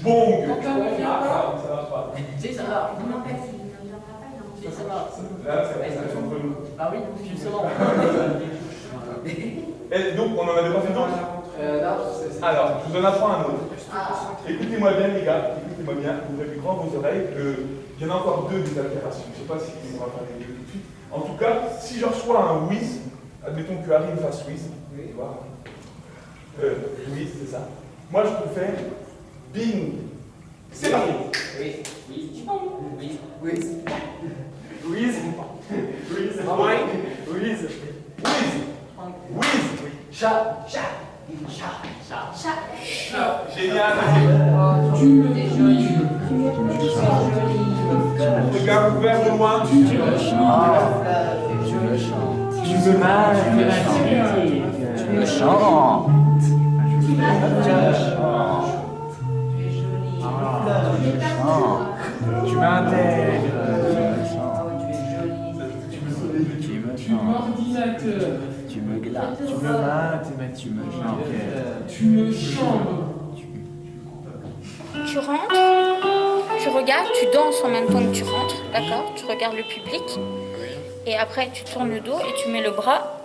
Bong. Quand on ne vient pas, Ça marche pas. Si, ça va. Non, pas s'il ne viendra pas, il Si, ça va. Là, c'est entre nous. Ah oui, justement. Et donc, on en avait pas fait d'autres? Non, c'est... Alors, je vous en apprends un autre. Écoutez-moi bien, les gars, écoutez-moi bien, ouvrez plus grand vos oreilles, il y en a encore deux des altérations. Je ne sais pas si on va faire les deux tout de suite. En tout cas, si je reçois un whiz, admettons que Harry me fasse whiz, tu vois. Whiz, c'est ça. Moi, je peux faire bing. C'est parti. Oui. Oui. Oui. Oui. Louise. Oui. Mike. Oui. Whiz. Whiz. Chat. Chat. Chat. Chat. Génial. Tu me Regarde ouvert de loin. Tu me chantes. Tu me magnifiques. Tu me chantes. Tu Tu m'intègres. Tu m'ordinateur. Tu me glaces. Tu me mates, tu me chantes. Tu me chambres. Tu rentres, tu regardes, tu danses en même temps que tu rentres, d'accord? Tu regardes le public. Et après, tu tournes le dos et tu mets le bras.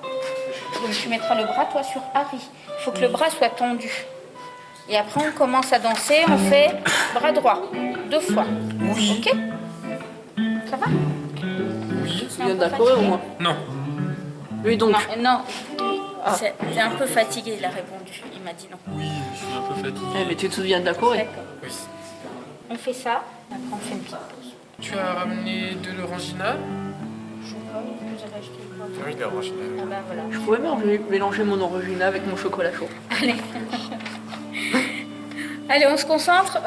Donc, tu mettras le bras, toi, sur Harry. Il faut que le bras soit tendu. Et après, on commence à danser. On fait bras droit, 2 fois. Ok? Ça va? Tu viens d'accord ou moi? Non. Oui, donc. Non. T'es un peu fatigué, il a répondu. Il m'a dit non. Oui, je suis un peu fatigué. Mais tu te souviens de la Corée? D'accord. Oui. On fait ça. Après, on fait une petite pause. Tu as ramené de l'orangina? Je sais pas, vous avez acheté quoi? Oui, de l'orangina. Ah bah voilà. Je pourrais même mélanger mon orangina avec mon chocolat chaud. Allez. Allez, on se concentre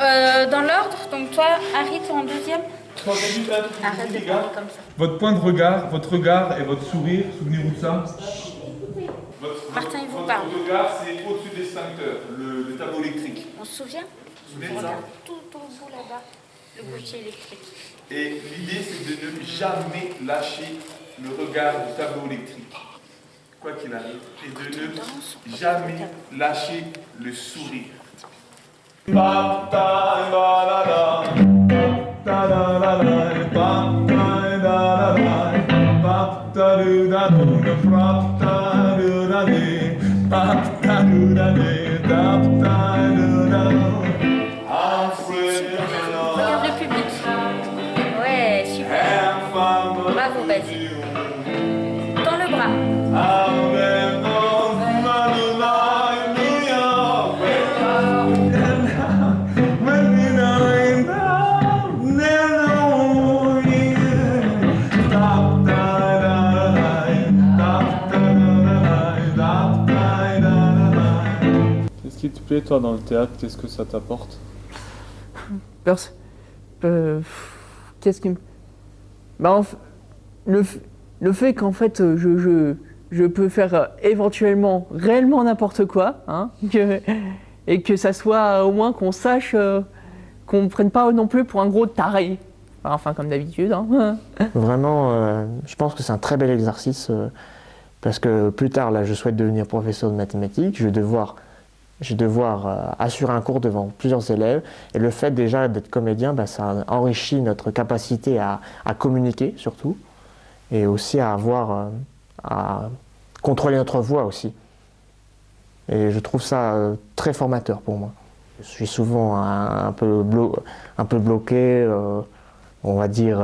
dans l'ordre. Donc toi, Harry, t'es en deuxième. Arrête de Les gars. parler comme ça. Votre point de regard, votre regard et votre sourire, souvenez-vous de ça. Martin, il vous parle. Votre regard, c'est au-dessus des sphincters, le tableau électrique. On se souvient? Vous vous souvenez de ça? Regarde tout au bout là-bas, le boîtier électrique. Et l'idée, c'est de ne jamais lâcher le regard du tableau électrique, quoi qu'il arrive, et de ne jamais lâcher le sourire. Regarde le public. Ouais, super. Bravo, vas-y. Dans le bras. Qu'est-ce qui te plaît, toi, dans le théâtre? Qu'est-ce que ça t'apporte? Qu'est-ce qui me... Bah, le fait qu'en fait, je peux faire éventuellement réellement n'importe quoi, hein, et que ça soit au moins qu'on sache qu'on ne prenne pas non plus pour un gros taré. Enfin, comme d'habitude. Hein. Vraiment, je pense que c'est un très bel exercice parce que plus tard, là, je souhaite devenir professeur de mathématiques. Je vais devoir assurer un cours devant plusieurs élèves. Et le fait déjà d'être comédien, bah, ça enrichit notre capacité à communiquer surtout. Et aussi à contrôler notre voix aussi. Et je trouve ça très formateur pour moi. Je suis souvent un peu bloqué, on va dire,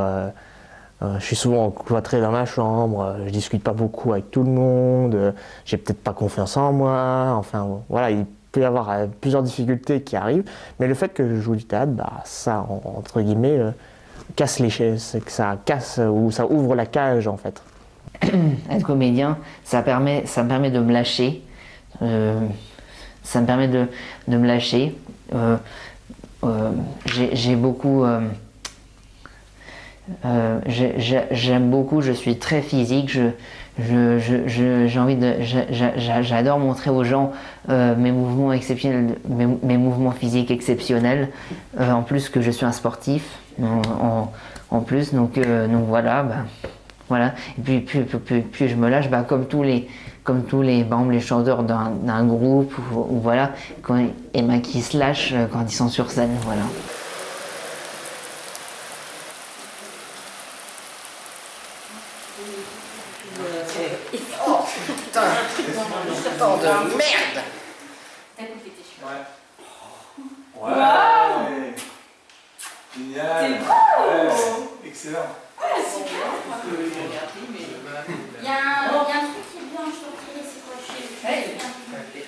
je suis souvent cloîtré dans ma chambre, je discute pas beaucoup avec tout le monde, j'ai peut-être pas confiance en moi, enfin voilà, il peut y avoir plusieurs difficultés qui arrivent, mais le fait que je joue du théâtre, bah, ça, entre guillemets, casse les chaises, que ça casse ou ça ouvre la cage en fait. Être comédien, ça me permet de me lâcher. Ça me permet de me lâcher. J'ai beaucoup... j'aime beaucoup, je suis très physique. J'ai envie de... J'adore montrer aux gens mes mouvements exceptionnels, mes mouvements physiques exceptionnels. En plus que je suis un sportif. En plus, donc voilà, bah, voilà. Et puis je me lâche, bah, comme tous comme tous les, par exemple, les chanteurs d'un groupe, ou voilà, et ben, qui se lâchent quand ils sont sur scène, voilà. Oh putain, temps de merde. T'as coupé tes cheveux. Ouais. Ouais. Génial. C'est beau. Ouais. Excellent. Il y a un truc qui est bien, je peux retirer, c'est quoi chez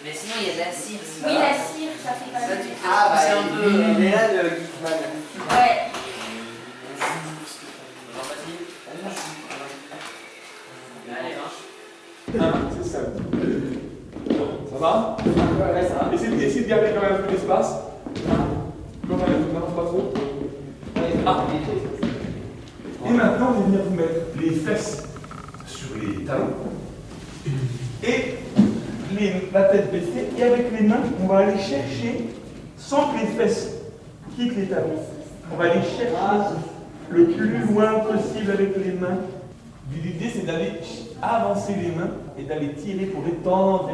Mais sinon, il y a de la cire. Oui, la cire, ça fait pas mal. Ah bah c'est un peu... Il est là le Geekman. Ouais. C'est ça. Ça va? Ouais, ça va. Essayez de garder quand même un peu d'espace. Quand même, n'avance pas trop. Ah. Et maintenant, on va venir vous mettre les fesses sur les talons et la tête baissée. Et avec les mains, on va aller chercher, sans que les fesses quittent les talons, on va aller chercher le plus loin possible avec les mains. L'idée, c'est d'aller avancer les mains et d'aller tirer pour étendre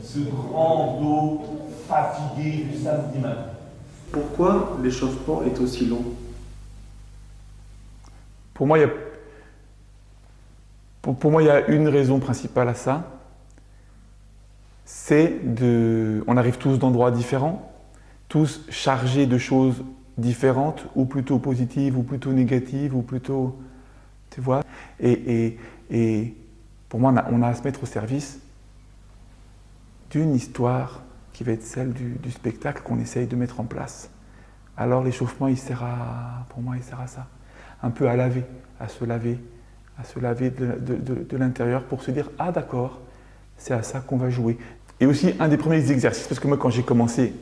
ce grand dos fatigué du samedi matin. Pourquoi l'échauffement est aussi long? Pour moi, il y a une raison principale à ça. On arrive tous d'endroits différents, tous chargés de choses différentes, ou plutôt positives, ou plutôt négatives, ou plutôt... Tu vois? Et pour moi, on a à se mettre au service d'une histoire qui va être celle du spectacle qu'on essaye de mettre en place. Alors l'échauffement, pour moi, il sert à ça. Un peu à laver, à se laver de l'intérieur pour se dire « Ah d'accord, c'est à ça qu'on va jouer ». Et aussi, un des premiers exercices, parce que moi, quand j'ai commencé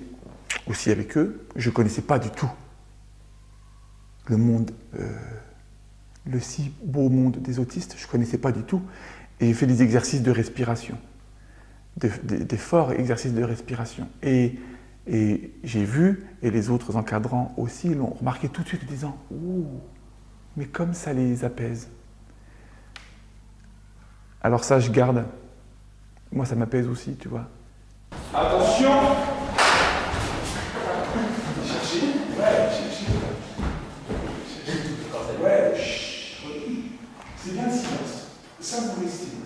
aussi avec eux, je ne connaissais pas du tout le monde, le si beau monde des autistes, je ne connaissais pas du tout. Et j'ai fait des exercices de respiration, des forts exercices de respiration. Et j'ai vu, et les autres encadrants aussi l'ont remarqué tout de suite en disant « Ouh, mais comme ça les apaise ». Alors ça, je garde. Moi, ça m'apaise aussi, tu vois. Attention! Cherchez. Ouais, cherchez. Ouais, chut. C'est bien le silence. Savourez le silence.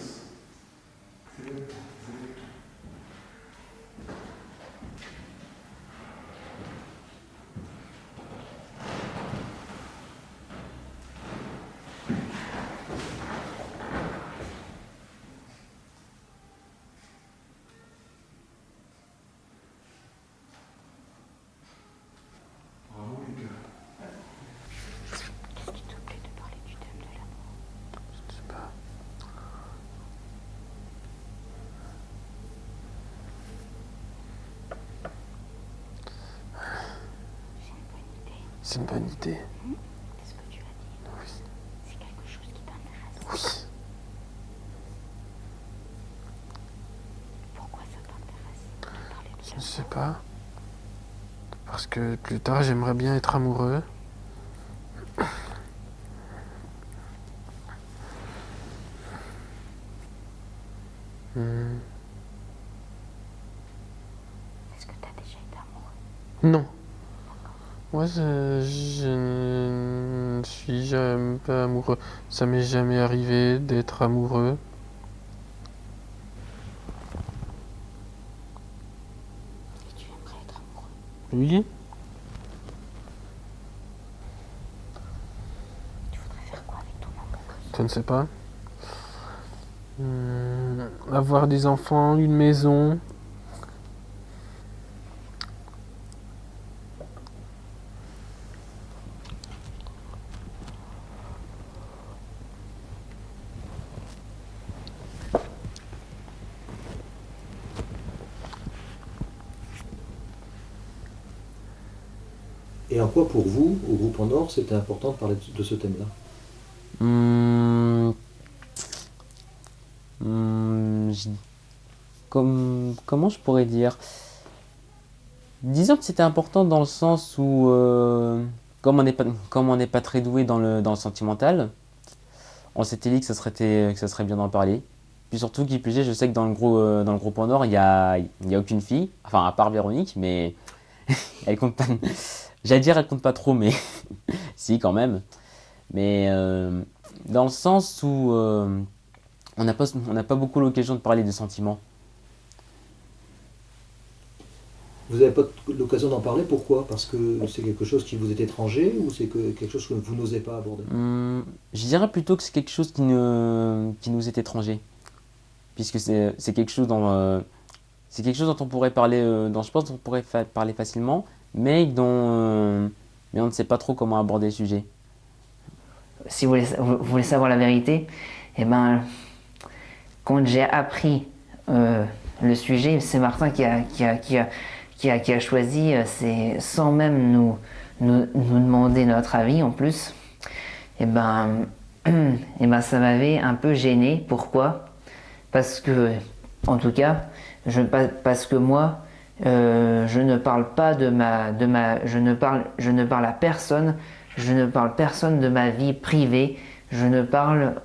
C'est une bonne idée. Qu'est-ce que tu as dit? Oui. C'est quelque chose qui t'intéresse. Oui. Pourquoi ça t'intéresse de parler de Je ne sais pas. Parce que plus tard, j'aimerais bien être amoureux. Est-ce que tu as déjà été amoureux? Non. Moi, je ne suis jamais pas amoureux. Ça m'est jamais arrivé d'être amoureux. Et tu aimerais être amoureux? Oui. Tu voudrais faire quoi avec ton amoureuse? Je ne sais pas. Avoir des enfants, une maison. Et en quoi pour vous, au groupe en or, c'était important de parler de ce thème-là? Comment je pourrais dire? Disons que c'était important dans le sens où, comme on n'est pas très doué dans le sentimental, on s'était dit que ça serait bien d'en parler. Puis surtout, qui plus est, je sais que dans le groupe en or, il y a aucune fille, enfin à part Véronique, mais elle compte pas. J'allais dire elle compte pas trop, mais si quand même. Mais dans le sens où on n'a pas beaucoup l'occasion de parler des sentiments. Vous n'avez pas l'occasion d'en parler, pourquoi? Parce que c'est quelque chose qui vous est étranger ou c'est quelque chose que vous n'osez pas aborder? Je dirais plutôt que c'est quelque chose qui nous est étranger. Puisque c'est quelque chose dont on pourrait parler, dont je pense qu'on pourrait parler facilement, mais on ne sait pas trop comment aborder le sujet. Si vous voulez savoir la vérité, eh ben, quand j'ai appris le sujet, c'est Martin qui a choisi, c'est sans même nous demander notre avis en plus. Et ben ça m'avait un peu gêné. Pourquoi? Parce que, en tout cas, parce que moi, je ne parle pas je ne parle à personne, je ne parle personne de ma vie privée, je ne parle,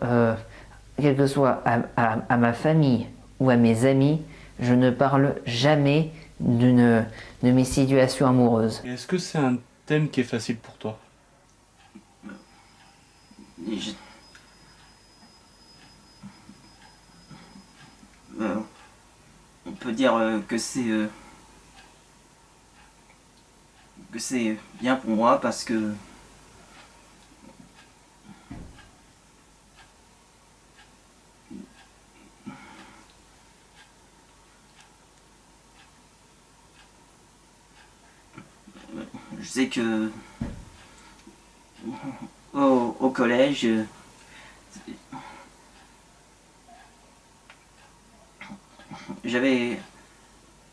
quel que soit à ma famille ou à mes amis, je ne parle jamais de mes situations amoureuses. Est-ce que c'est un thème qui est facile pour toi? On peut dire que c'est bien pour moi parce que je sais que au collège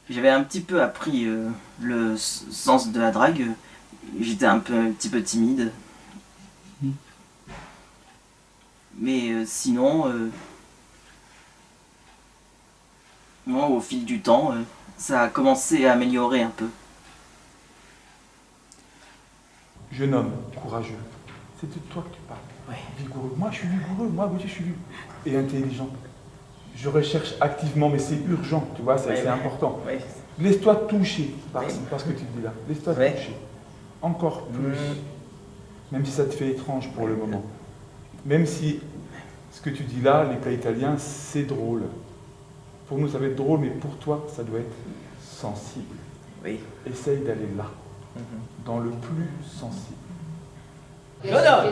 j'avais un petit peu appris le sens de la drague. J'étais un petit peu timide. Mais sinon, moi, au fil du temps, ça a commencé à améliorer un peu. Jeune homme, courageux. C'est de toi que tu parles. Ouais. Vigoureux. Moi, je suis vigoureux. Moi, Gauthier, je suis vigoureux. Et intelligent. Je recherche activement, mais c'est urgent, tu vois, c'est important. Ouais. Laisse-toi toucher par ce que tu dis là. Laisse-toi Ouais. toucher. Encore plus. Même si ça te fait étrange pour le moment. Même si ce que tu dis là, les plats italiens, c'est drôle. Pour nous, ça va être drôle, mais pour toi, ça doit être sensible. Oui. Essaye d'aller là, dans le plus sensible. Jeune homme.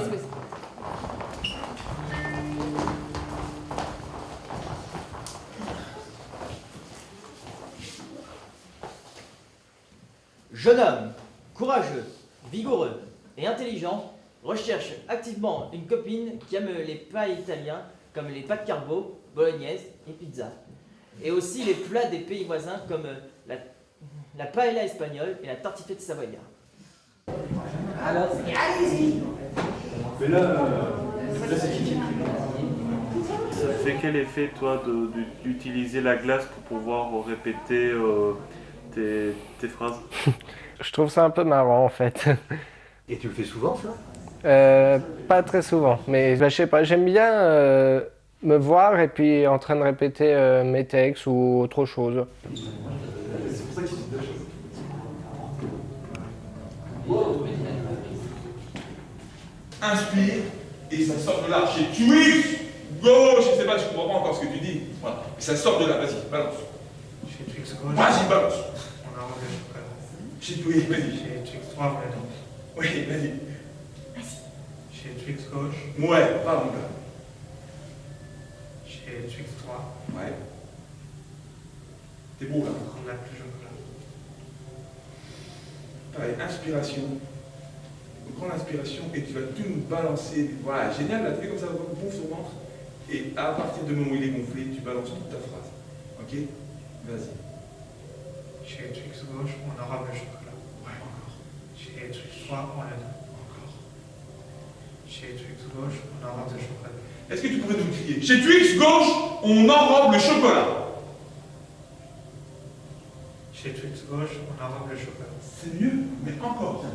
Jeune homme, courageux, vigoureux et intelligent, recherche activement une copine qui aime les plats italiens comme les pâtes carbo, bolognaise et pizza. Et aussi les plats des pays voisins comme la paella espagnole et la tartiflette savoyarde. Alors, allez-y. Mais là c'est qui? Ça fait quel effet, toi, d'utiliser la glace pour pouvoir répéter tes phrases? Je trouve ça un peu marrant en fait. Et tu le fais souvent, ça? Pas très souvent, mais je sais pas, j'aime bien me voir et puis en train de répéter mes textes ou autre chose. C'est pour ça que je dis deux choses. Inspire et ça sort de là. Chez Twix, gauche, je sais pas, je comprends pas encore ce que tu dis. Voilà. Mais ça sort de là, vas-y, balance. Chez Twix gauche. Vas-y, balance. On a rendu le chocolat. Chez Twix, vas-y. Chez Twix 3, on est donc. Oui, vas-y. Chez Twix gauche. Ouais, pardon là. Chez Twix 3. Ouais. T'es beau là. On a plus chocolat. Pareil, inspiration. Prends l'inspiration et tu vas tout nous balancer. Voilà, génial, là, tu fais comme ça, gonfle ton ventre. Et à partir du moment où il est gonflé, tu balances toute ta phrase. Ok? Vas-y. Chez Twix gauche, on aura le chocolat. Ouais, encore. Chez Twix 3, on l'a donné. Encore. Chez Twix gauche, on aura le chocolat. Est-ce que tu pourrais nous crier? Chez Twix gauche, on enrobe le chocolat. Chez Twix gauche, on aura le chocolat. C'est mieux, mais encore.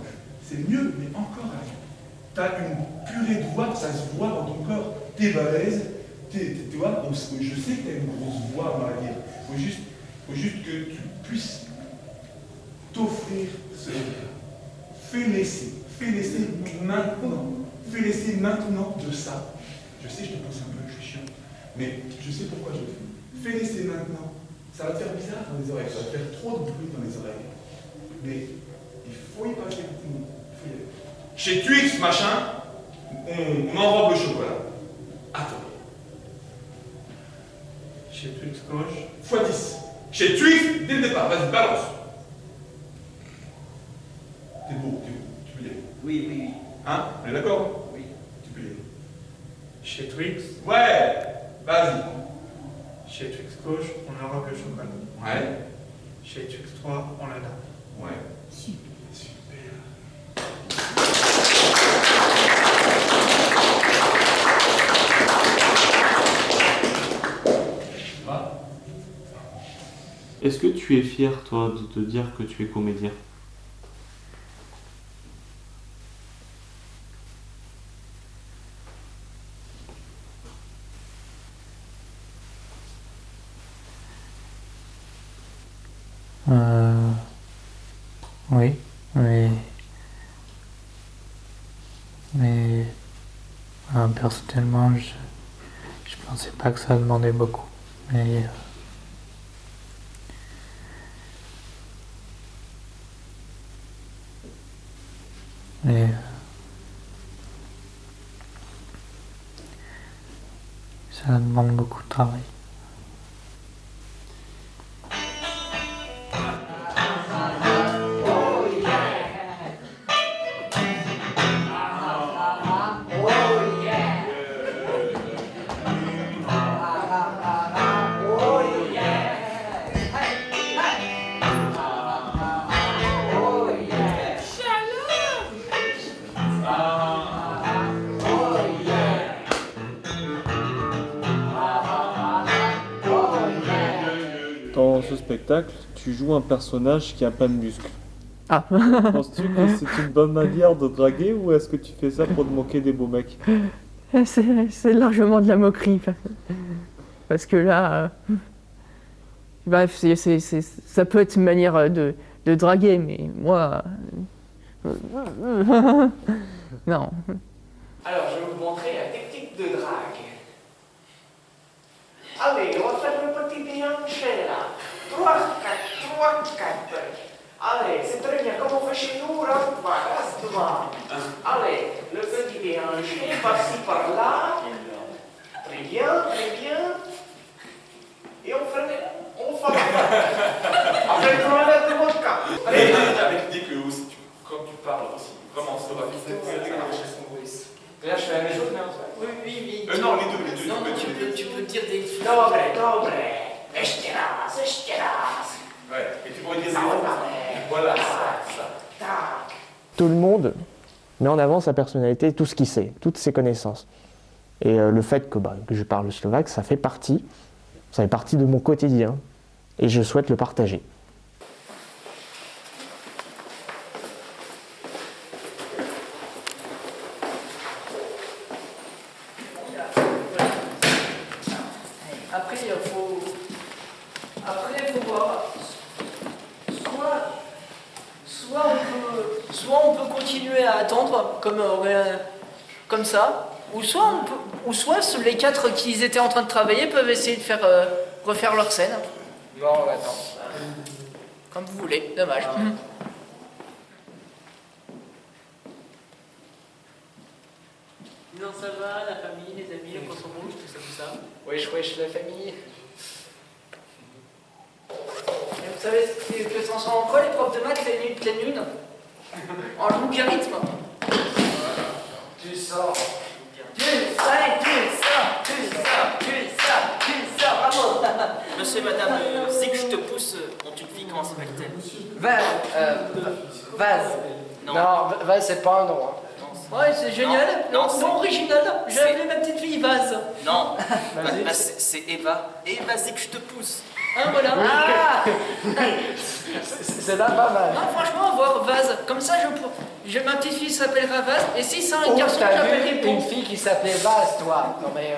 C'est mieux, mais encore. T'as une purée de voix, ça se voit dans ton corps. t'es balèze, tu vois, je sais que t'as une grosse voix à manier. Faut juste que tu puisses t'offrir ce... Fais laisser maintenant de ça. Je sais, je te pense un peu, je suis chiant, mais je sais pourquoi je le fais. Fais laisser maintenant. Ça va te faire bizarre dans les oreilles, ça va te faire trop de bruit dans les oreilles. Mais il faut y passer beaucoup. Chez Twix, machin, on enrobe le chocolat. Attends. Chez Twix gauche. x10. Chez Twix, dès le départ, vas-y, balance. T'es beau, tu peux y aller. Oui, oui, oui. Hein? On est d'accord? Oui. Tu peux y aller. Chez Twix. Ouais! Vas-y. Chez Twix gauche, on enrobe le chocolat. Ouais. Chez Twix 3, on la dame. Ouais. Super. Est-ce que tu es fier, toi, de te dire que tu es comédien? Oui, mais personnellement, je pensais pas que ça demandait beaucoup. Mais ça demande beaucoup de travail. Dans ce spectacle, tu joues un personnage qui a pas de muscles. Ah. Penses-tu que c'est une bonne manière de draguer ou est-ce que tu fais ça pour te moquer des beaux mecs? C'est largement de la moquerie. Parce que là, bref, ça peut être une manière de draguer, mais moi... non. Alors, je vais vous montrer la technique de drague. Allez, on va faire le petit déhanché là. 3, 4, 3, 4. Allez, c'est très bien, comme on fait chez nous, là, voilà. Allez, le petit déhanché, par-ci, par-là. Très bien, très bien. Et on fait après le tournage de votre cas. Allez, avec l'idée que aussi, quand tu parles aussi, vraiment, ça va vite, ça marche. Là, je fais la même chose, mais Oui. Non, les deux. Non, tu peux dire des... Dobre, ještě raz. Ouais, et tu pourrais dire Ça va, voilà, ça. Tout le monde met en avant sa personnalité, tout ce qu'il sait, toutes ses connaissances. Et le fait que je parle slovaque, ça fait partie de mon quotidien. Et je souhaite le partager. Après, il faut voir. Soit on peut continuer à attendre comme ça, ou soit les 4 qui étaient en train de travailler peuvent essayer de refaire leur scène. Non, on attend. Comme vous voulez, dommage. Non, ça va, la famille, les amis, le poisson rouge, tout ça. Wesh, la famille. Et vous savez ce que ça transforme en quoi les profs de maths pleine lune? En logarithme. Tu sors. Bravo. Monsieur et madame Zig, je te pousse, ont une fille, comment s'appelle-t-elle? Vase. Non. Non, Vase, c'est pas un nom. Ouais, c'est génial. Non, Non, original. J'ai appelé ma petite fille Vase. Non, Vas-y. c'est Eva. Eva Zig, je te pousse. Hein, voilà. Ah c'est là pas mal. Non, franchement, voir Vase. Comme ça, ma petite fille s'appellera Vase. Et si c'est un garçon, t'as j'appellerai vu une Pau. fille qui s'appelait Vase, toi? Non mais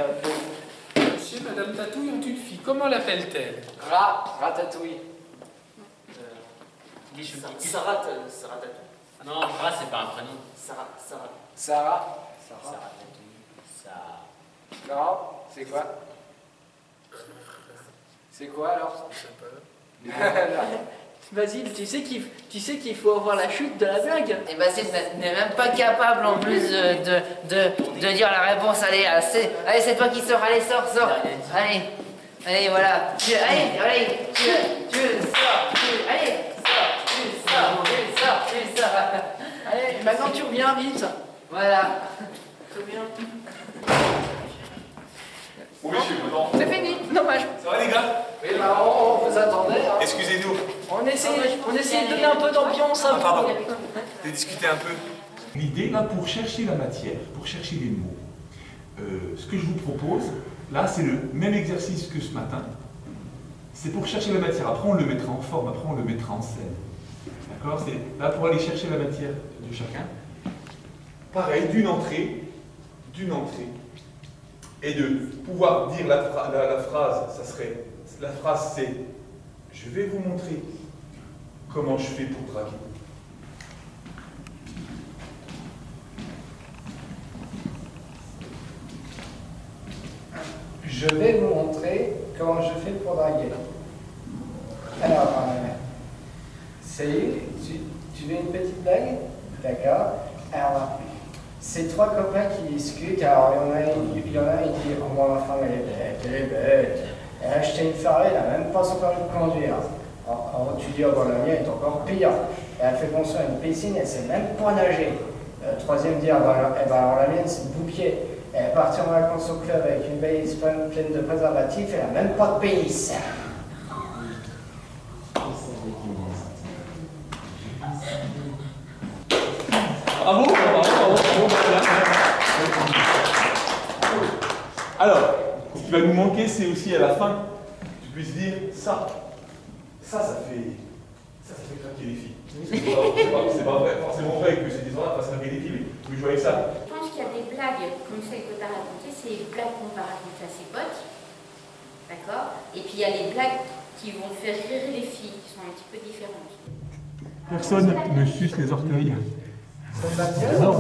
Monsieur et Madame Tatouille ont une fille. Comment l'appelle-t-elle? Ratatouille. Sarah Tatou. Non, Ra, c'est pas un prénom. Sarah. Sarah. Non, c'est quoi? C'est quoi alors? Je sais pas. Basile, tu sais qu'il faut avoir la chute de la blague. Et Basile n'est même pas capable en plus de dire la réponse. Allez, c'est toi qui sors. Allez, sors. Allez, voilà. Allez, tu sors. Allez, maintenant tu reviens vite. Voilà. Très bien. Bon, messieurs, maintenant. C'est fini, dommage. Ça va, les gars? Oui, bah, on vous attendait. Hein. Excusez-nous. On essaie de donner un peu d'ambiance. Ah, pardon. De discuter un peu. L'idée, là, pour chercher la matière, pour chercher les mots, ce que je vous propose, là, c'est le même exercice que ce matin. C'est pour chercher la matière. Après, on le mettra en forme, après, on le mettra en scène. D'accord? C'est là pour aller chercher la matière de chacun. Pareil, d'une entrée, et de pouvoir dire la phrase, la phrase c'est « Je vais vous montrer comment je fais pour draguer ». Je vais vous montrer comment je fais pour draguer. Alors, salut, tu veux une petite blague? D'accord. Alors, c'est trois copains qui discutent. Alors, il y en a, il dit « Oh, moi, ma femme, elle est bête. Elle a acheté une Ferrari, elle n'a même pas son permis de conduire. » Alors, tu dis « Oh, bon, la mienne est encore pire. Elle fait construire une piscine, elle ne sait même pas nager. » Troisième dit « alors, la mienne, c'est le boupied. Elle est partie en vacances au club avec une valise pleine de préservatifs, elle n'a même pas de pénis. » Bravo. Alors, ce qui va nous manquer, c'est aussi à la fin, tu puisses dire ça. Ça fait craquer les filles. C'est pas vrai, forcément vrai que ces histoires-là fassent craquer les filles, mais je jouer avec ça. Je pense qu'il y a des blagues comme celles que tu as racontées, c'est les blagues qu'on va raconter à ses potes. D'accord? Et puis il y a les blagues qui vont faire rire les filles, qui sont un petit peu différentes. Personne ne suce les orteils. Non,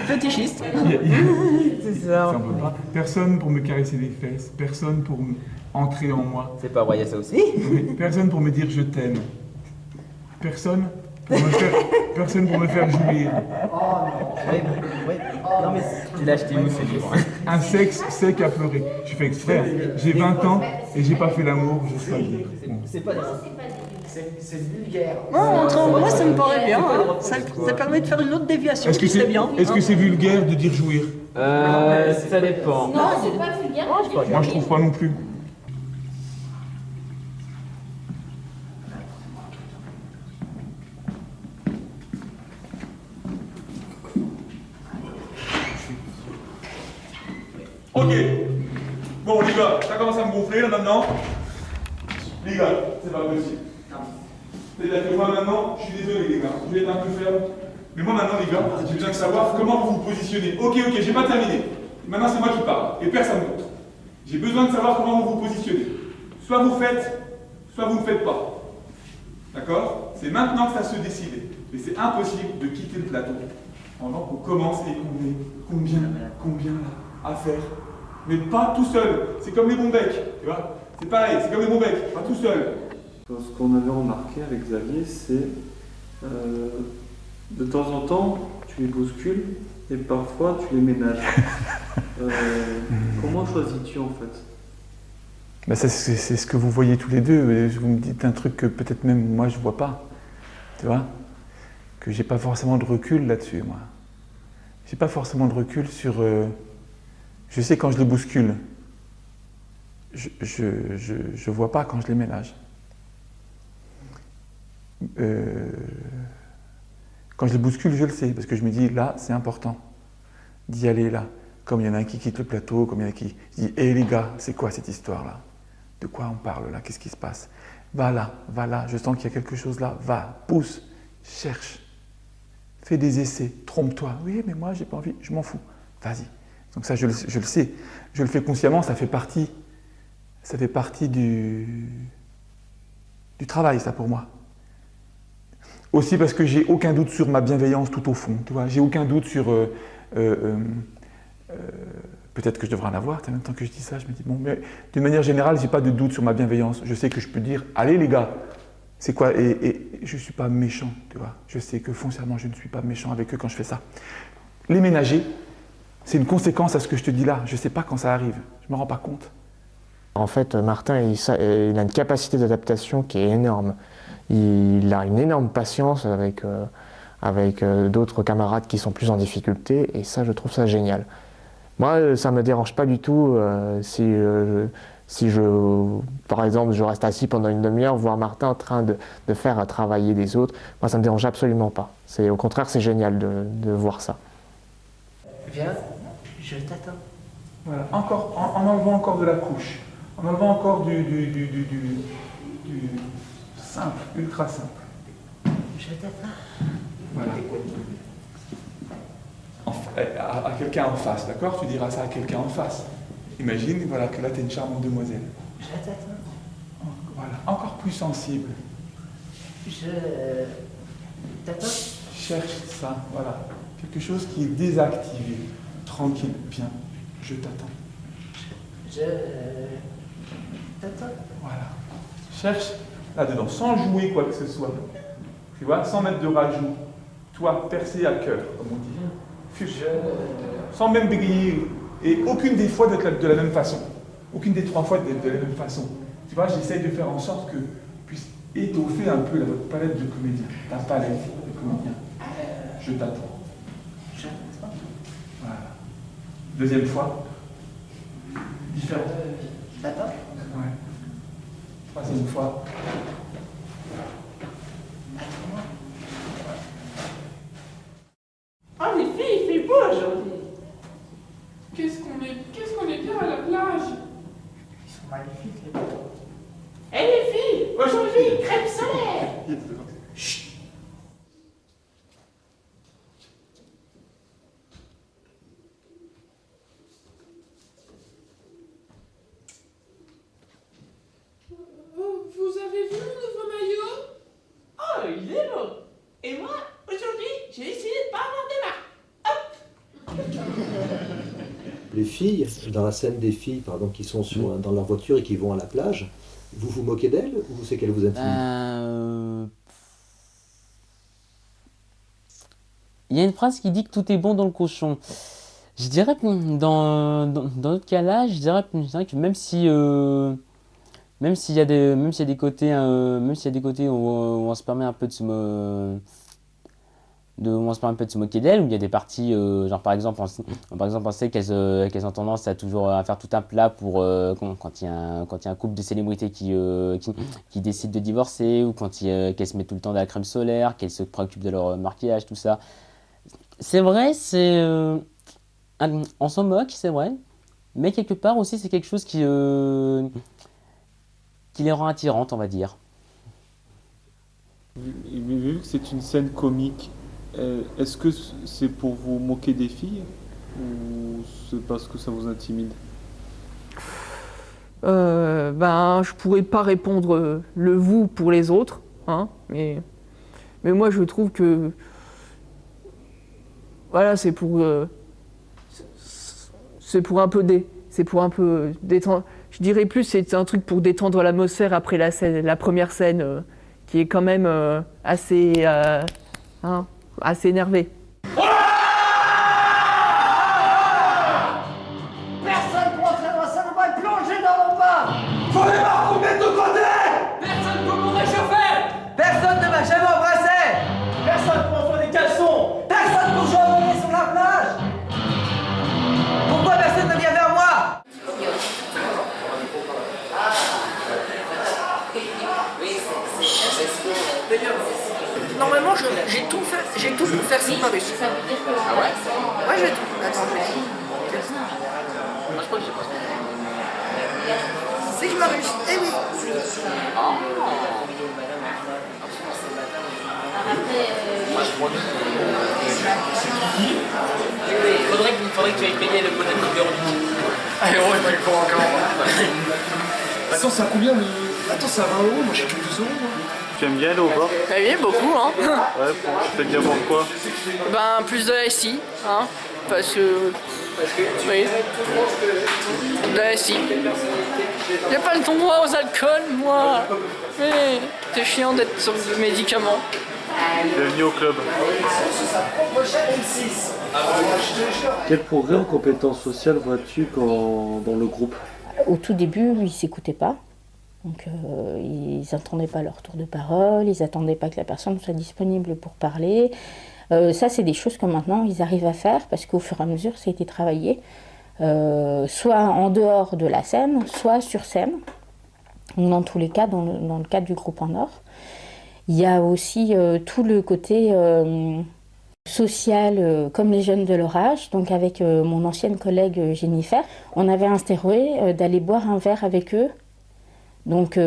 fétichiste. C'est ça. Ça peut pas. Personne pour me caresser les fesses, personne pour entrer en moi. C'est pas vrai, il y a ça aussi. Oui, personne pour me dire je t'aime. Personne pour me faire jouir. Oh non. Oui. Non mais tu l'as acheté où ce livre? Un sexe sec à pleurer. Je fais exprès. J'ai 20 ans et j'ai pas fait l'amour, je sais pas le dire. C'est pas des C'est vulgaire. Moi, ça me paraît bien. Hein. Ça permet de faire une autre déviation qui serait bien. Est-ce que c'est vulgaire de dire jouir? Ça dépend. Non, c'est pas vulgaire. Moi, je trouve pas non plus. Ok. Bon, les gars, ça commence à me gonfler là maintenant. Les gars, c'est pas possible. C'est-à-dire que moi maintenant, je suis désolé les gars, je vais être un peu ferme. Mais moi maintenant les gars, j'ai besoin de savoir comment vous vous positionnez. Ok, j'ai pas terminé. Maintenant c'est moi qui parle, et personne d'autre. J'ai besoin de savoir comment vous vous positionnez. Soit vous faites, soit vous ne faites pas. D'accord? C'est maintenant que ça se décide. Mais c'est impossible de quitter le plateau pendant qu'on commence et qu'on est combien là, à faire. Mais pas tout seul. C'est comme les bons becs, tu vois? C'est pareil, c'est comme les bons becs, pas tout seul. Ce qu'on avait remarqué avec Xavier, c'est de temps en temps, tu les bouscules et parfois tu les ménages. Comment choisis-tu en fait? Ben c'est ce que vous voyez tous les deux. Vous me dites un truc que peut-être même moi je vois pas. Tu vois? Que j'ai pas forcément de recul là-dessus, moi. J'ai pas forcément de recul sur. Je sais quand je les bouscule. Je vois pas quand je les ménage. Quand je les bouscule, je le sais, parce que je me dis, là, c'est important d'y aller là. Comme il y en a un qui quitte le plateau, comme il y en a qui dit, hé les gars, c'est quoi cette histoire-là? de quoi on parle là, qu'est-ce qui se passe? Va là, je sens qu'il y a quelque chose là, va, pousse, cherche, fais des essais, trompe-toi. Oui, mais moi j'ai pas envie, je m'en fous, vas-y. Donc ça, je le sais, je le fais consciemment, ça fait partie du travail, ça, pour moi. Aussi parce que j'ai aucun doute sur ma bienveillance tout au fond, tu vois, j'ai aucun doute sur... peut-être que je devrais en avoir, en même temps que je dis ça, je me dis, bon, mais d'une manière générale, j'ai pas de doute sur ma bienveillance. Je sais que je peux dire, allez les gars, c'est quoi, et je suis pas méchant, tu vois. Je sais que foncièrement, je ne suis pas méchant avec eux quand je fais ça. Les ménager, c'est une conséquence à ce que je te dis là. Je sais pas quand ça arrive, je me rends pas compte. En fait, Martin, il a une capacité d'adaptation qui est énorme. Il a une énorme patience avec d'autres camarades qui sont plus en difficulté, et ça, je trouve ça génial. Moi, ça ne me dérange pas du tout si par exemple, je reste assis pendant une demi-heure, voir Martin en train de faire travailler des autres. Moi, ça ne me dérange absolument pas. Au contraire, c'est génial de voir ça. Viens, je t'attends. Voilà, encore, en enlevant encore de la couche, en enlevant encore du simple, ultra simple. Je t'attends. Voilà. À quelqu'un en face, d'accord? Tu diras ça à quelqu'un en face. Imagine, voilà, que là, tu es une charmante demoiselle. Je t'attends. Voilà, encore plus sensible. Je t'attends. Cherche ça, voilà. Quelque chose qui est désactivé. Tranquille, viens, je t'attends. Je t'attends. Voilà. Cherche là-dedans, sans jouer quoi que ce soit. Tu vois, sans mettre de rajout. Toi, percé à cœur, comme on dit. Sans même bégayer. Et aucune des fois d'être de la même façon. Aucune des 3 fois d'être de la même façon. Tu vois, j'essaie de faire en sorte que puisse étoffer un peu votre palette de comédien. Ta palette de comédien. Je t'attends. Je t'attends. Voilà. Deuxième fois. Différent. Je t'attends. Ouais. Troisième fois. Attends-moi. Ah les filles, il fait beau aujourd'hui. Qu'est-ce qu'on est bien à la plage. Ils sont magnifiques les bateaux. Eh les filles, aujourd'hui, crème solaire. Chut. Vous avez vu mon nouveau maillot? Oh, il est beau. Et moi, aujourd'hui, j'ai décidé de pas avoir de marque. Les filles, dans la scène des filles pardon, qui sont dans leur voiture et qui vont à la plage, vous vous moquez d'elles ou c'est qu'elles vous intimident? Il y a une phrase qui dit que tout est bon dans le cochon. Je dirais que dans notre cas-là, je dirais que même s'il y a des côtés où on se permet un peu de se moquer d'elle, où il y a des parties, genre par exemple on sait qu'elles ont tendance à toujours à faire tout un plat pour quand il y a un couple de célébrités qui décide de divorcer, ou qu'elles se mettent tout le temps de la crème solaire, qu'elles se préoccupent de leur maquillage, tout ça. C'est vrai, on s'en moque, c'est vrai, mais quelque part aussi c'est quelque chose qui les rend attirantes, on va dire. Vu que c'est une scène comique, est-ce que c'est pour vous moquer des filles ou c'est parce que ça vous intimide? Je pourrais pas répondre le vous pour les autres, hein, mais moi je trouve que voilà, c'est pour un peu détendre. Je dirais plus c'est un truc pour détendre l'atmosphère après la première scène qui est quand même assez énervée. Personne pour entrer dans la salle de bain et plonger dans mon bain. Faut les marques mettre de côté. Personne pour me réchauffer. Personne ne m'a jamais embrassé. Personne pour enlever des caleçons. Personne pour jouer à voler sur la plage. Pourquoi personne ne vient vers moi? Normalement, j'ai tout pour faire cette Marus. Ah ouais? Ouais, j'ai tout. Attends, je vais. Sigmarus, eh oui. Faudrait que tu ailles payer le bonnet de Véronique. Ah ouais, bah il faut encore. Attends, ça a combien le... Attends, ça a 20 €, moi j'ai que 12 €. Tu aimes bien aller au bar? Oui, beaucoup, hein. Ouais, t'aimes bien pourquoi? Ben, plus de la SI, hein. Parce que... Oui. De la SI. J'ai pas le droit aux alcools, moi. Mais c'est chiant d'être sur des médicaments. Bienvenue au club. Quel progrès en compétences sociales vois-tu dans le groupe? Au tout début, ils s'écoutaient pas. Donc, ils n'attendaient pas leur tour de parole, ils n'attendaient pas que la personne soit disponible pour parler. Ça, c'est des choses que maintenant, ils arrivent à faire parce qu'au fur et à mesure, ça a été travaillé. Soit en dehors de la scène, soit sur scène. Ou dans tous les cas, dans le cadre du groupe en or. Il y a aussi tout le côté social, comme les jeunes de leur âge. Donc avec mon ancienne collègue Jennifer, on avait instauré d'aller boire un verre avec eux. Donc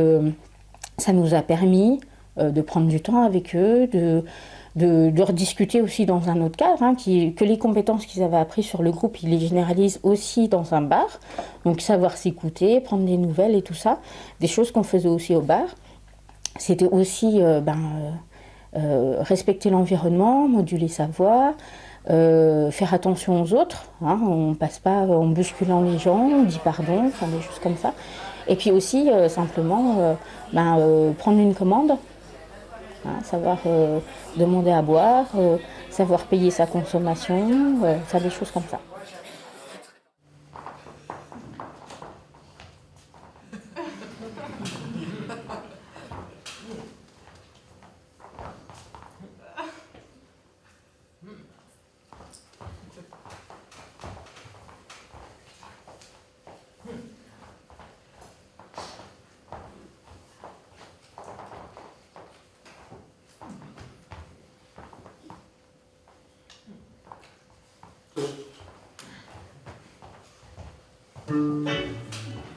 ça nous a permis de prendre du temps avec eux, de rediscuter aussi dans un autre cadre, hein, que les compétences qu'ils avaient apprises sur le groupe, ils les généralisent aussi dans un bar. Donc savoir s'écouter, prendre des nouvelles et tout ça. Des choses qu'on faisait aussi au bar. C'était aussi respecter l'environnement, moduler sa voix, faire attention aux autres. Hein, on ne passe pas en bousculant les gens, on dit pardon, enfin des choses comme ça. Et puis aussi, simplement, prendre une commande, hein, savoir demander à boire, savoir payer sa consommation, faire des choses comme ça.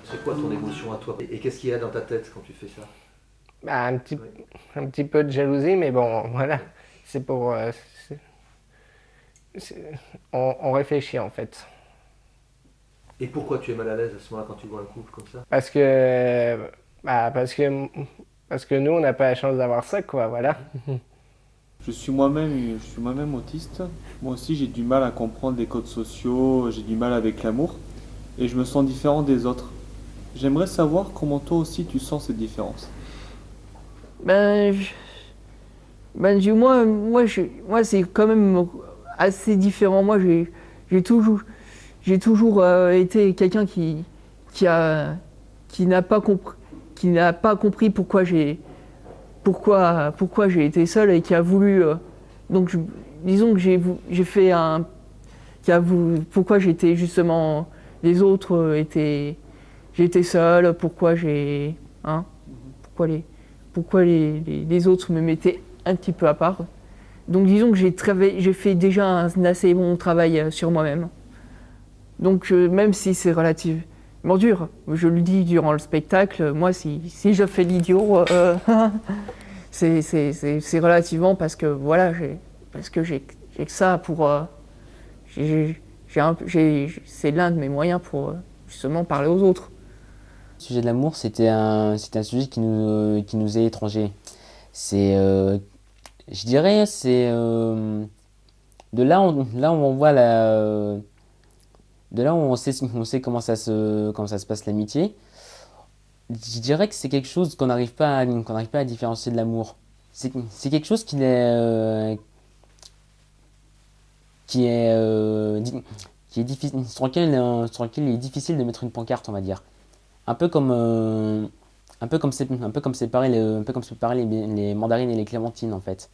C'est quoi ton émotion à toi? Et qu'est-ce qu'il y a dans ta tête quand tu fais ça? Bah, un petit peu de jalousie, mais bon, voilà. C'est pour... on réfléchit, en fait. Et pourquoi tu es mal à l'aise à ce moment-là quand tu vois un couple comme ça? Parce que nous, on n'a pas la chance d'avoir ça, quoi, voilà. Je suis moi-même autiste. Moi aussi, j'ai du mal à comprendre les codes sociaux, j'ai du mal avec l'amour. Et je me sens différent des autres. J'aimerais savoir comment toi aussi tu sens cette différence. Moi, c'est quand même assez différent. Moi, j'ai toujours été quelqu'un qui n'a pas compris pourquoi j'ai été seul et qui a voulu. Disons que j'ai fait pourquoi j'étais justement. Les autres j'étais seul, pourquoi les autres me mettaient un petit peu à part. Donc disons que j'ai fait déjà un assez bon travail sur moi-même. Donc même si c'est relativement dur, je le dis durant le spectacle, moi si je fais l'idiot, c'est relativement parce que voilà, j'ai que ça pour... c'est l'un de mes moyens pour justement parler aux autres. Le sujet de l'amour, c'était un sujet qui nous est étranger. Je dirais, c'est de là où on voit de là où on sait comment ça se passe l'amitié. Je dirais que c'est quelque chose qu'on n'arrive pas à différencier de l'amour. C'est quelque chose qui est difficile, sur lequel il est difficile de mettre une pancarte, on va dire. Un peu comme séparer les mandarines et les clémentines, en fait.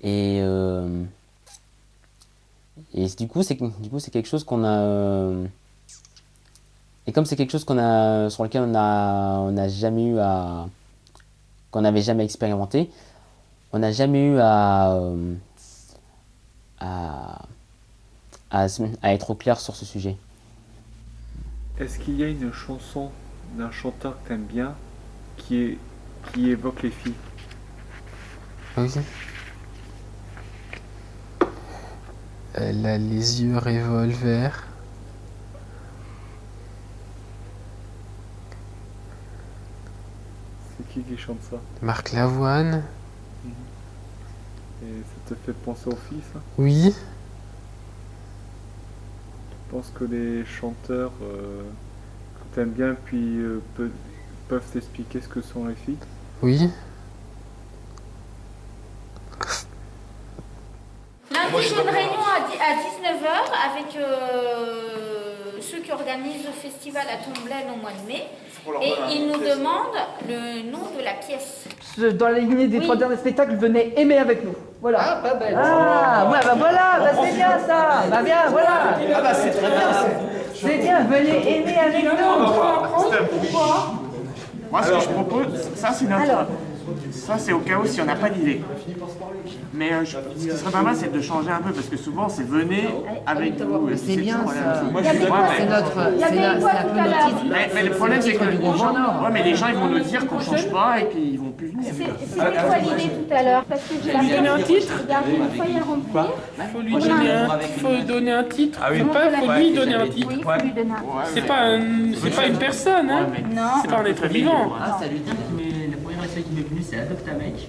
Et du coup c'est quelque chose qu'on a et comme c'est quelque chose sur lequel qu'on n'avait jamais expérimenté, on n'a jamais eu à être au clair sur ce sujet. Est-ce qu'il y a une chanson d'un chanteur que t'aimes bien qui évoque les filles. Oui. Elle a les yeux revolver. C'est qui chante ça? Marc Lavoine. Et ça te fait penser aux filles, ça? Oui. Tu penses que les chanteurs que t'aimes bien puis peuvent t'expliquer ce que sont les filles? Oui. Lundi, j'ai une réunion à 19h avec ceux qui organisent le festival à Tomblaine au mois de mai. Et ils nous demandent le nom de la pièce. Dans la lignée des 3 derniers spectacles, venez aimer avec nous. Voilà. Ah, pas bête. Ah, ouais, bah voilà, bah c'est bien ça. Bah bien, voilà. Ah bah c'est très bien ça. C'est bien, venez aimer avec nous. Pourquoi? Moi, ce que je propose, ça c'est notre... Ça c'est au cas où si on n'a pas d'idée. Mais ce qui serait pas mal, c'est de changer un peu, parce que souvent c'est venez avec vous. C'est bien ça. Moi, je suis d'accord. C'est notre... C'est un peu notre titre. Mais le problème, c'est que du Grand Nord. ouais, mais les gens ils vont nous dire qu'on change pas et puis ils vont plus venir. C'était quoi l'idée tout à l'heure? Parce que j'ai Lui donner un titre. regardé une feuille à remplir. Faut lui donner un titre. Ah oui. Faut lui donner un titre. Oui, faut lui donner un titre. C'est pas une personne, hein. Non. C'est pas un être vivant. Ah, ça lui dit que la première essai qui m'est venue, c'est Adopta Mec.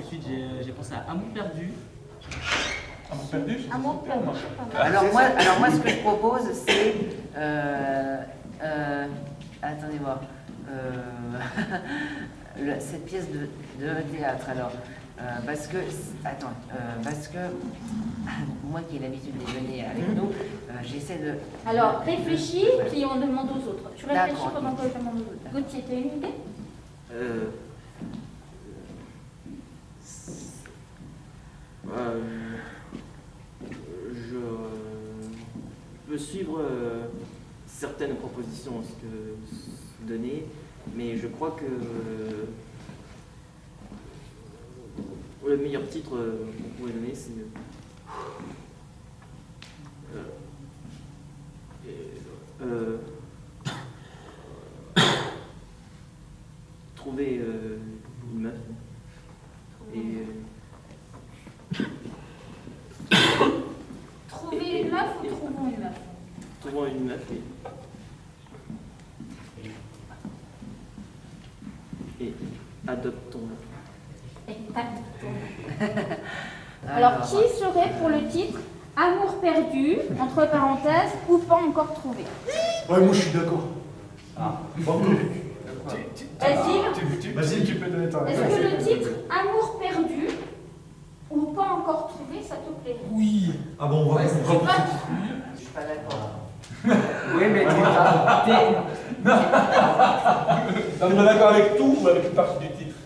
Ensuite, j'ai pensé à Amour perdu. Amour perdu? Amour perdu. Alors moi, ce que je propose, c'est... attendez voir. Cette pièce de théâtre, alors. Parce que... Attends. Parce que... Moi qui ai l'habitude de venir avec nous, j'essaie de... Alors, réfléchis, puis on demande aux autres. Tu réfléchis D'accord. pendant que je demande aux autres. Gauthier, t'as une idée? Je peux suivre certaines propositions que vous donnez, mais je crois que le meilleur titre qu'on pourrait donner, c'est trouver une meuf et Trouver une meuf ou trouvons une meuf? trouvant une meuf et adoptons-la. Alors, qui serait pour le titre Amour perdu, entre parenthèses, ou pas encore trouvé? Ouais, moi je suis d'accord. Basile, tu peux donner ton est-ce que le titre Amour perdu ou pas encore trouvé, ça te plaît? Oui. Ah bon, on va Je sais pas. Je suis pas d'accord. Oui, mais t'es pas d'accord avec tout ou avec une partie du titre?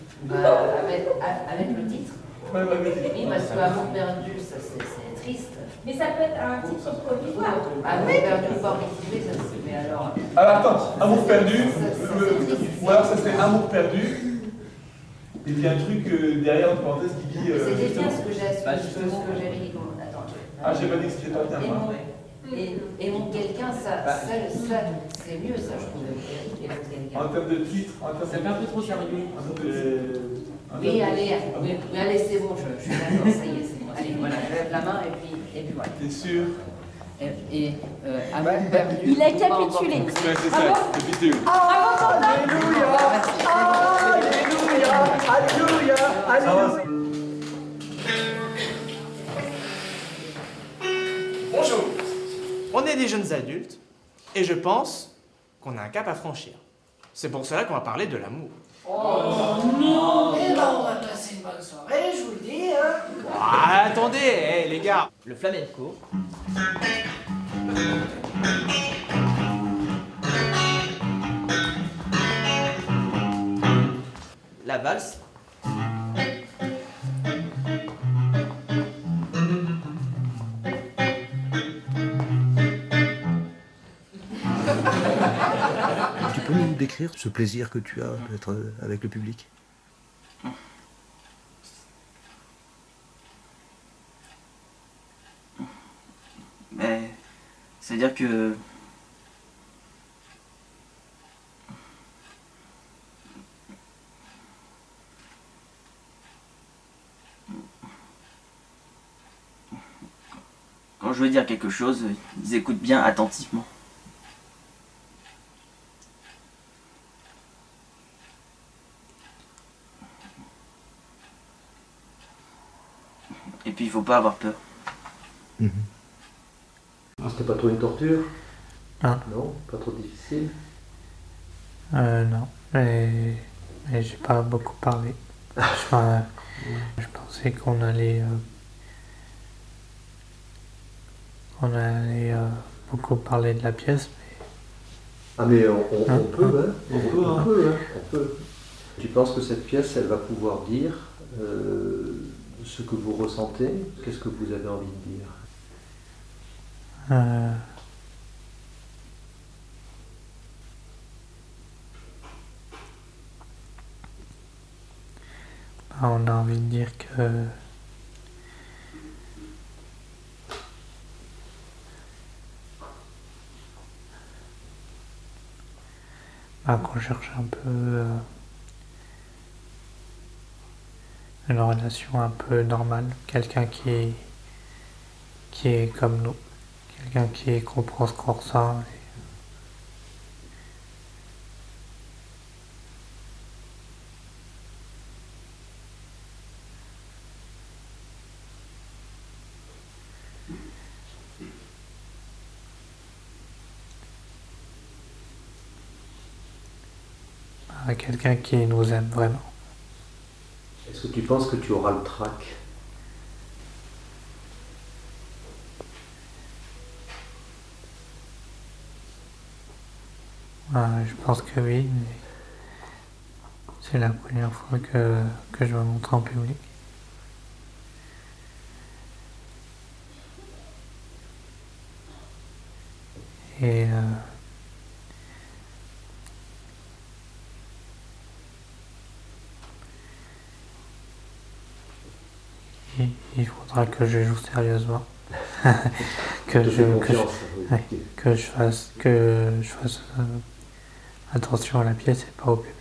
Avec le titre. Oui, parce que Amour perdu, ça c'est triste. Mais ça peut être un titre provisoire. Amour perdu ou pas retrouvé, ça c'est... Mais alors... Alors attends, Amour perdu, ou alors ça serait Amour perdu, et puis un truc derrière entre parenthèses qui dit... C'était bien ce que j'avais dit. Attends. Ah, j'ai pas dit que c'était pas bien, moi. Et mon quelqu'un, ça c'est mieux, ça, je trouve. Aimer quelqu'un. En termes de titre, Ça fait un peu trop sérieux. Oui, allez, c'est bon, je suis d'accord, ça y est, c'est bon. Allez, voilà, je lève la main et puis voilà. T'es sûr? Amour perdu. Il a capitulé. Ouais, c'est ça, capitule. Alléluia. Bonjour. On est des jeunes adultes et je pense qu'on a un cap à franchir. C'est pour cela qu'on va parler de l'amour. Oh non! Eh ben, on va passer une bonne soirée, je vous le dis, hein! Ah, attendez, les gars. Le flamenco. La valse. Tu peux nous décrire ce plaisir que tu as d'être avec le public? Mais c'est-à-dire que quand je veux dire quelque chose, ils écoutent bien attentivement. Et puis il faut pas avoir peur. C'était pas trop une torture? Hein? Non, pas trop difficile? Non, mais j'ai pas beaucoup parlé. Je pensais qu'on allait beaucoup parler de la pièce. Ah mais on peut, hein? On peut, hein. On peut. Tu penses que cette pièce, elle va pouvoir dire ce que vous ressentez? Qu'est-ce que vous avez envie de dire? On a envie de dire que qu'on cherche un peu une relation un peu normale, quelqu'un qui est comme nous, quelqu'un qui comprend ce qu'on ressent. Quelqu'un qui nous aime vraiment. Est-ce que tu penses que tu auras le trac? Je pense que oui, mais c'est la première fois que je me montre en public. Et il faudra que je joue sérieusement, que je fasse attention à la pièce et pas au public.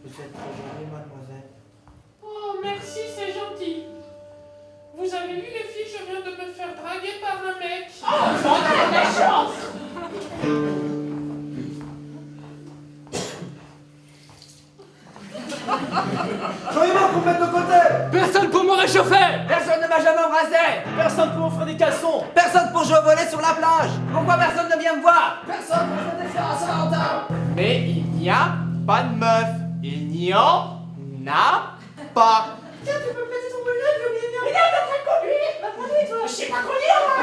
Vous êtes très jolie, mademoiselle. Oh, merci, c'est gentil. Vous avez vu les filles, je viens de me faire draguer par un mec. Oh, j'en ai la chance. Soyez-moi qu'on mette de côté! Personne pour me réchauffer! Personne ne m'a jamais embrassé! Personne pour offrir des caleçons! Personne pour jouer au volley sur la plage! Pourquoi personne ne vient me voir? Personne pour faire des fleurs à Saint-Valentin! Mais il n'y a pas de meuf! Il n'y en a pas! Tiens, tu peux me passer ton bonnet, je veux bien venir. Regarde, t'es en train de conduire! Va conduire, toi! Je sais pas conduire, moi!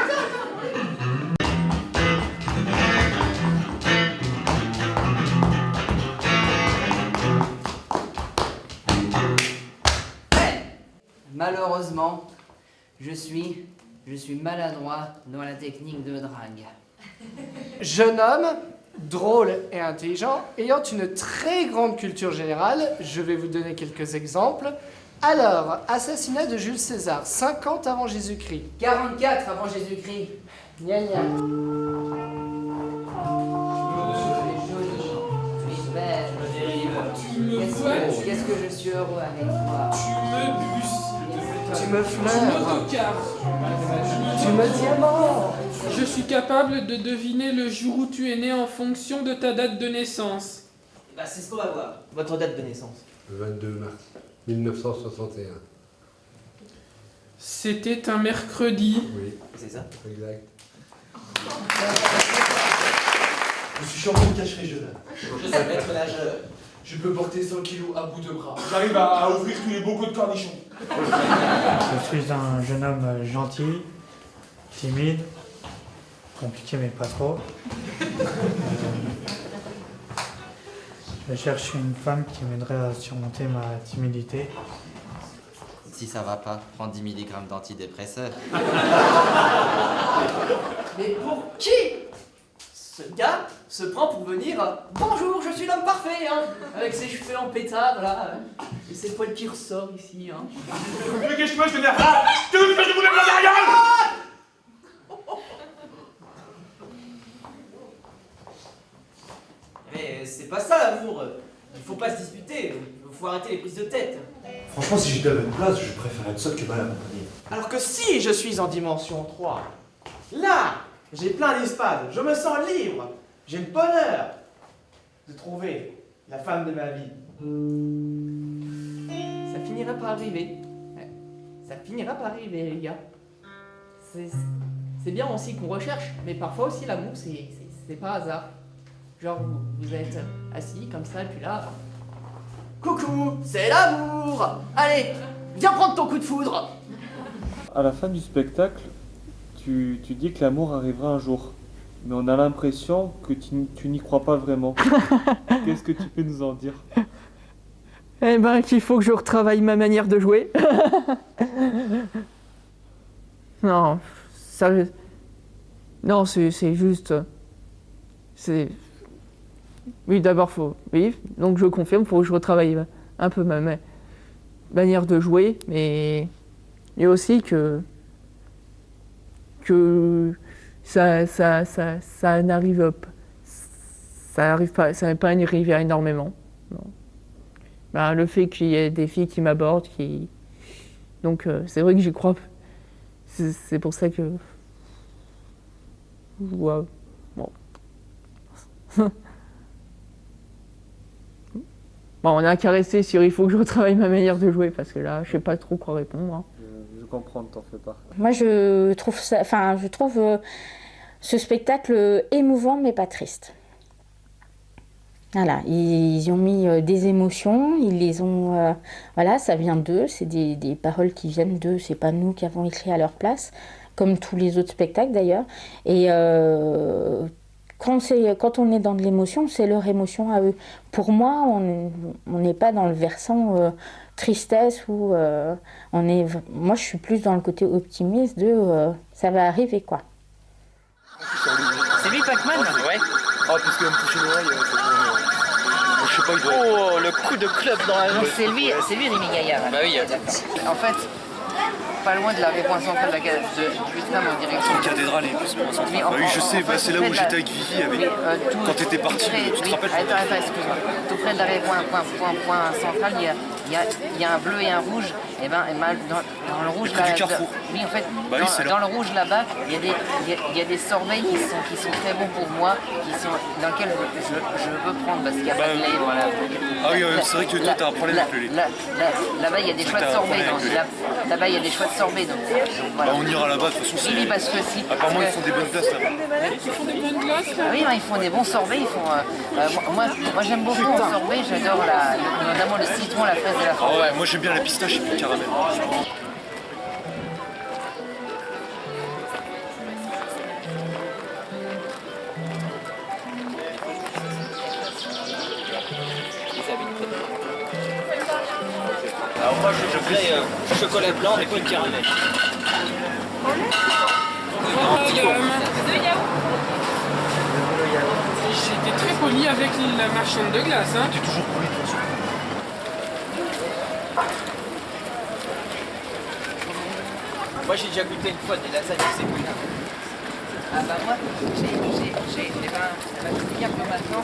Malheureusement, je suis maladroit dans la technique de drague. Jeune homme, drôle et intelligent, ayant une très grande culture générale, je vais vous donner quelques exemples. Alors, assassinat de Jules César, 50 avant Jésus-Christ. 44 avant Jésus-Christ. Gna gna. Qu'est-ce que je suis heureux avec toi. Tu me buses. Tu me fleurs. Tu m'autocares. Tu me diamants. Je suis capable de deviner le jour où tu es né en fonction de ta date de naissance. Bah, c'est ce qu'on va voir. Votre date de naissance. Le 22 mars 1961. C'était un mercredi. Oui. C'est ça? Exact. Je suis champion de cacherie, jeune homme. Je sais maître nageur. Je peux porter 100 kilos à bout de bras. J'arrive à ouvrir tous les bocaux de cornichons. Je suis un jeune homme gentil, timide, compliqué mais pas trop. Je cherche une femme qui m'aiderait à surmonter ma timidité. Si ça va pas, prends 10 mg d'antidépresseurs. Mais pour qui ce gars se prend pour venir bonjour, je suis l'homme parfait, hein, avec ses cheveux en pétard là, et ses poils qui ressortent ici, hein. Mais qu'est-ce que je veux dire? Tu veux que je vous lève la gueule? amoureux. Il faut pas se disputer, il faut arrêter les prises de tête. Franchement, si j'étais à votre place, je préférerais être seul que mal accompagné. Alors que si je suis en dimension 3, là, j'ai plein d'espace, je me sens libre, j'ai le bonheur de trouver la femme de ma vie. Ça finira par arriver. Ouais. Ça finira par arriver, les gars. C'est bien aussi qu'on recherche, mais parfois aussi l'amour, c'est pas hasard. Genre, vous êtes assis comme ça, et puis là... Coucou, c'est l'amour! Allez, viens prendre ton coup de foudre! À la fin du spectacle, tu dis que l'amour arrivera un jour. Mais on a l'impression que tu n'y crois pas vraiment. Qu'est-ce que tu peux nous en dire? Eh ben, qu'il faut que je retravaille ma manière de jouer. Non, ça... Non, c'est juste... C'est... Oui, d'abord, faut... Oui, donc je confirme, faut que je retravaille un peu ma manière de jouer, mais... Et aussi que ça n'arrive pas... Ça n'est pas arrivé énormément. Non. Ben, le fait qu'il y ait des filles qui m'abordent, donc c'est vrai que j'y crois. C'est pour ça que... Wow. Bon. Bon, on a qu'à rester sur il faut que je retravaille ma manière de jouer parce que là, je sais pas trop quoi répondre. Hein. Je comprends, t'en fais pas. Moi, je trouve ce spectacle émouvant mais pas triste. Voilà, ils ont mis des émotions, ils les ont... voilà, ça vient d'eux, c'est des paroles qui viennent d'eux, c'est pas nous qui avons écrit à leur place, comme tous les autres spectacles d'ailleurs. Et quand on est dans de l'émotion, c'est leur émotion à eux. Pour moi, on n'est pas dans le versant tristesse ou moi, je suis plus dans le côté optimiste de ça va arriver quoi. C'est lui Pac-Man? Ouais. Ah, parce qu'il va me toucher l'oreille. Je sais pas, il doit... Oh, le coup de club dans la... Donc c'est lui Rémi Gaillard. Bah oui, En fait, pas loin de la rond central du Vietnam en direction. La cathédrale est plus ou centrale. Bah oui, je sais, bah, c'est là où j'étais avec Vivi, quand t'étais parti, tu te rappelles? Attends, excuse-moi. Tout près de l'arrêt point central, il y a un bleu et un rouge. Et ben, dans le rouge là, oui, en fait, bah oui, dans le rouge là-bas, il y a des sorbets qui sont très bons pour moi, dans lesquels je veux prendre parce qu'il n'y a pas de lait. Voilà. Ah oui, c'est vrai que toi, t'as un problème avec le lait. Là-bas, il y a des choix de sorbets. Là-bas, il y a des choix de sorbets. Donc, voilà. Bah, on ira là-bas, de toute façon. Oui, parce que si. Apparemment, ils font des bonnes glaces là-bas. Ils font des bonnes glaces là? Ah oui, ils font des bons sorbets. Moi, j'aime beaucoup le sorbet. J'adore notamment le citron, la fraise et la framboise. Ah ouais, moi j'aime bien la pistache et puis le caramel. Alors moi je ferais chocolat blanc et puis caramel. J'étais très poli avec la marchande de glace. Hein. T'es toujours poli de toute façon. Moi j'ai déjà goûté une fois des lasagnes, c'est plus. Ah bah moi, un peu maintenant.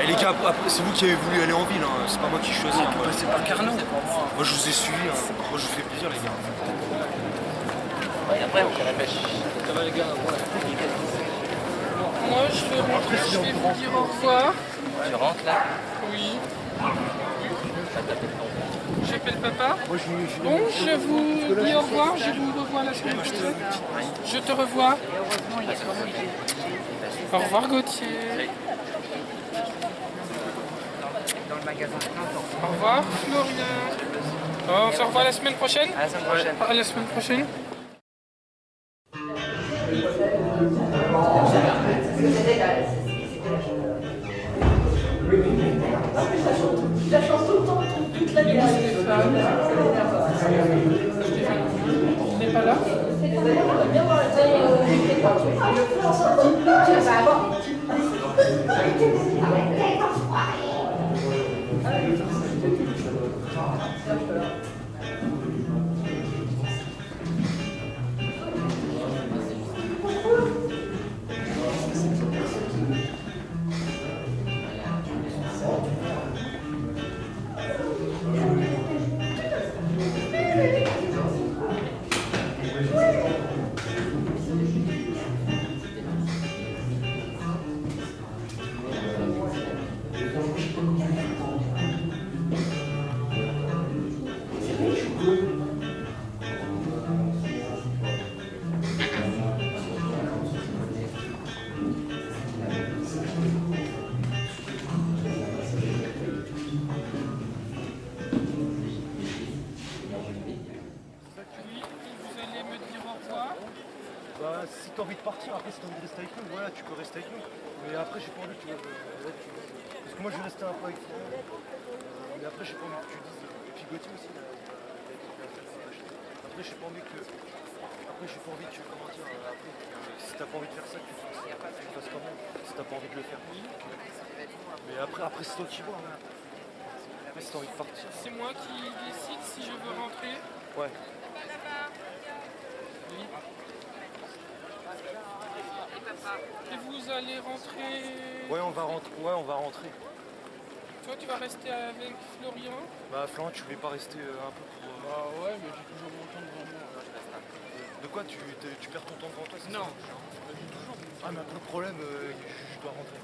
Eh les gars, c'est vous qui avez voulu aller en ville, hein. C'est pas moi qui choisis. Hein. C'est par Carnot. Moi je vous ai suivi, hein. Moi je vous fais plaisir les gars. Et après on fait la pêche. Ça va les gars, voilà. Moi je vais rentrer, je vais vous dire au revoir. Tu rentres là? Oui. J'appelle papa. Bon, je vous dis au revoir, je vous revois la semaine prochaine. Je te revois. Au revoir Gauthier. Dans le magasin. Au revoir Florian. On se revoit la semaine prochaine? À la semaine prochaine. À la semaine prochaine. Je la chante tout le temps, toute la nuit. Tu n'es pas là? si t'as envie de partir, après si t'as envie de rester avec nous, voilà, tu peux rester avec nous. Mais après, j'ai pas envie que parce que moi, je vais rester un peu avec toi. Mais après, j'ai pas envie que tu dises. Et puis Gauthier aussi, après, j'ai pas envie que. Après, j'ai pas envie que. Comment dire. Après, si t'as pas envie de faire ça, tu fasses quand même. Si t'as pas envie de le faire. Mais après c'est toi qui vois. Hein. Après, si t'as envie de partir. C'est moi qui décide si je veux rentrer. Ouais. Oui. Et vous allez rentrer. Ouais, on va rentrer. Toi, tu vas rester avec Florian. Bah, Florian, tu voulais pas rester un peu pour. Bah ouais, mais j'ai toujours mon temps devant moi. De quoi tu perds ton temps devant toi? Non. Ah, mais après, le problème, je dois rentrer.